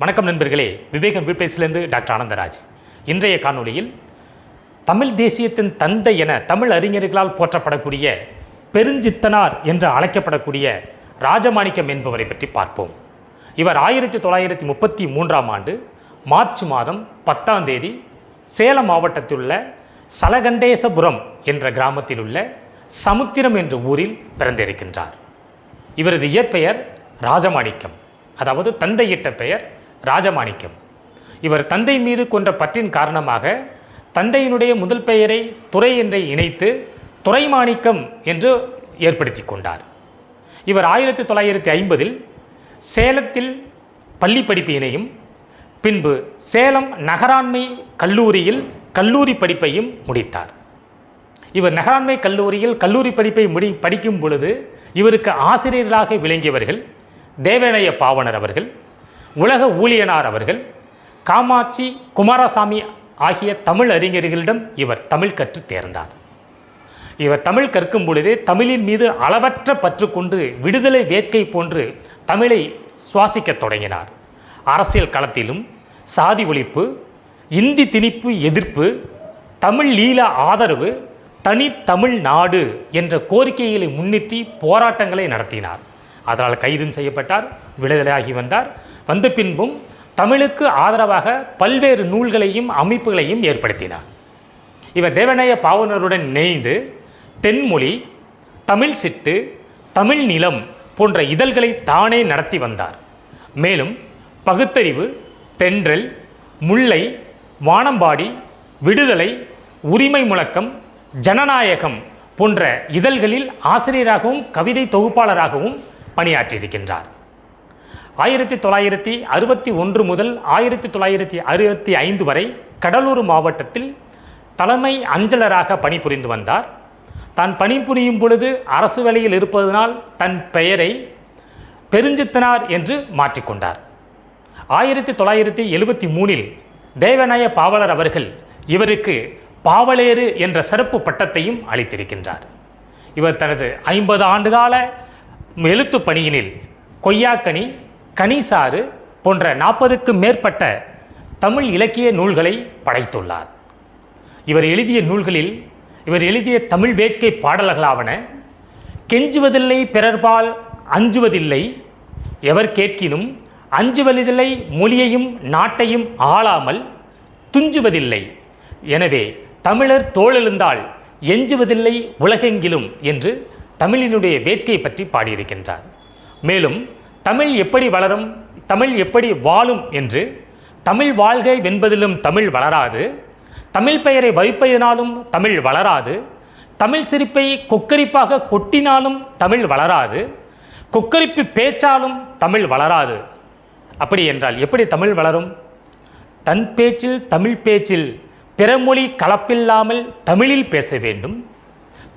வணக்கம் நண்பர்களே, விவேகம் வீட்பேசிலிருந்து டாக்டர் ஆனந்தராஜ். இன்றைய காணொளியில் தமிழ் தேசியத்தின் தந்தை என தமிழ் அறிஞர்களால் போற்றப்படக்கூடிய பெருஞ்சித்தனார் என்று அழைக்கப்படக்கூடிய ராஜமாணிக்கம் என்பவரை பற்றி பார்ப்போம். இவர் 1933ஆம் ஆண்டு மார்ச் மாதம் 10ஆம் தேதி சேலம் மாவட்டத்தில் உள்ள சலகண்டேசபுரம் என்ற கிராமத்தில் உள்ள சமுத்திரம் என்ற ஊரில் பிறந்திருக்கின்றார். இவரது இயற்பெயர் ராஜமாணிக்கம், அதாவது தந்தையிட்ட பெயர் ராஜமாணிக்கம். இவர் தந்தை மீது கொண்ட பற்றின் காரணமாக தந்தையினுடைய முதல் பெயரை துரை என்றை இணைத்து துரைமாணிக்கம் என்று ஏற்படுத்தி கொண்டார். இவர் 1950இல் சேலத்தில் பள்ளி படிப்பினையும் பின்பு சேலம் நகராண்மை கல்லூரியில் கல்லூரி படிப்பையும் முடித்தார். இவர் நகராண்மை கல்லூரியில் கல்லூரி படிப்பை படிக்கும் பொழுது இவருக்கு ஆசிரியர்களாக விளங்கியவர்கள் தேவநேய பாவனர் அவர்கள், உலக ஊழியனார் அவர்கள், காமாட்சி குமாரசாமி ஆகிய தமிழ் அறிஞர்களிடம் இவர் தமிழ் கற்று தேர்ந்தார். இவர் தமிழ் கற்கும் பொழுதே தமிழின் மீது அளவற்ற பற்று கொண்டு விடுதலை வேட்கை போன்று தமிழை சுவாசிக்க தொடங்கினார். அரசியல் களத்திலும் சாதி ஒழிப்பு, இந்தி திணிப்பு எதிர்ப்பு, தமிழ் ஈழ ஆதரவு, தனி தமிழ் நாடு என்ற கோரிக்கைகளை முன்னிட்டு போராட்டங்களை நடத்தினார். அதனால் கைதும் செய்யப்பட்டார், விடுதலையாகி வந்தார். வந்த பின்பும் தமிழுக்கு ஆதரவாக பல்வேறு நூல்களையும் அமைப்புகளையும் ஏற்படுத்தினார். இவர் தேவநேய பாவனருடன் இணைந்து தென்மொழி, தமிழ் சிட்டு, தமிழ் நிலம் போன்ற இதழ்களை தானே நடத்தி வந்தார். மேலும் பகுத்தறிவு, தென்றல், முல்லை, வானம்பாடி, விடுதலை, உரிமை முழக்கம், ஜனநாயகம் போன்ற இதழ்களில் ஆசிரியராகவும் கவிதை தொகுப்பாளராகவும் பணியாற்றியிருக்கின்றார். 1961 முதல் 1965 வரை கடலூர் மாவட்டத்தில் தலைமை அஞ்சலராக பணிபுரிந்து வந்தார். தான் பணிபுரியும் பொழுது அரசு வேலையில் இருப்பதனால் தன் பெயரை பெருஞ்சித்தனார் என்று மாற்றிக்கொண்டார். 1973இல் தேவநேய பாவலர் அவர்கள் இவருக்கு பாவலேறு என்ற சிறப்பு பட்டத்தையும் அளித்திருக்கின்றார். இவர் தனது 50 ஆண்டுகால எழுத்து பணியினில் கொய்யாக்கனி, கனிசாறு போன்ற 40க்கும் மேற்பட்ட தமிழ் இலக்கிய நூல்களை படைத்துள்ளார். இவர் எழுதிய தமிழ் வேட்கை பாடல்களாவன கெஞ்சுவதில்லை பிறர்பால் அஞ்சுவதில்லை, எவர் கேட்கினும் அஞ்சுவதில்லை, மொழியையும் நாட்டையும் ஆளாமல் துஞ்சுவதில்லை, எனவே தமிழர் தோளெழுந்தால் எஞ்சுவதில்லை உலகெங்கிலும் என்று தமிழினுடைய வேட்கை பற்றி பாடியிருக்கின்றார். மேலும் தமிழ் எப்படி வளரும், தமிழ் எப்படி வாழும் என்று, தமிழ் வாழ்க வென்பதிலும் தமிழ் வளராது, தமிழ் பெயரை வைப்பதினாலும் தமிழ் வளராது, தமிழ் சிரிப்பை கொக்கரிப்பாக கொட்டினாலும் தமிழ் வளராது, கொக்கரிப்பு பேச்சாலும் தமிழ் வளராது. அப்படி என்றால் எப்படி தமிழ் வளரும்? தன் பேச்சில் தமிழ் பேச்சில் பிறமொழி கலப்பில்லாமல் தமிழில் பேச வேண்டும்.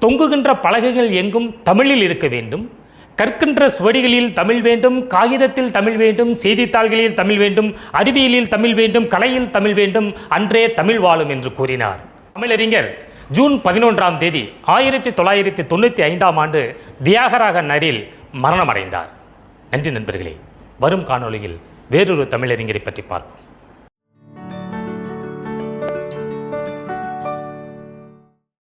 தொங்குகின்ற பலகைகள் எங்கும் தமிழில் இருக்க வேண்டும். கற்கின்ற சுவடிகளில் தமிழ் வேண்டும், காகிதத்தில் தமிழ் வேண்டும், செய்தித்தாள்களில் தமிழ் வேண்டும், அறிவியலில் தமிழ் வேண்டும், கலையில் தமிழ் வேண்டும், அன்றே தமிழ் வாழும் என்று கூறினார். தமிழறிஞர் ஜூன் 11ஆம் தேதி 1995ஆம் ஆண்டு தியாகராக நகரில் மரணமடைந்தார். நன்றி நண்பர்களே. வரும் காணொளியில் வேறொரு தமிழறிஞரை பற்றி பார்ப்போம்.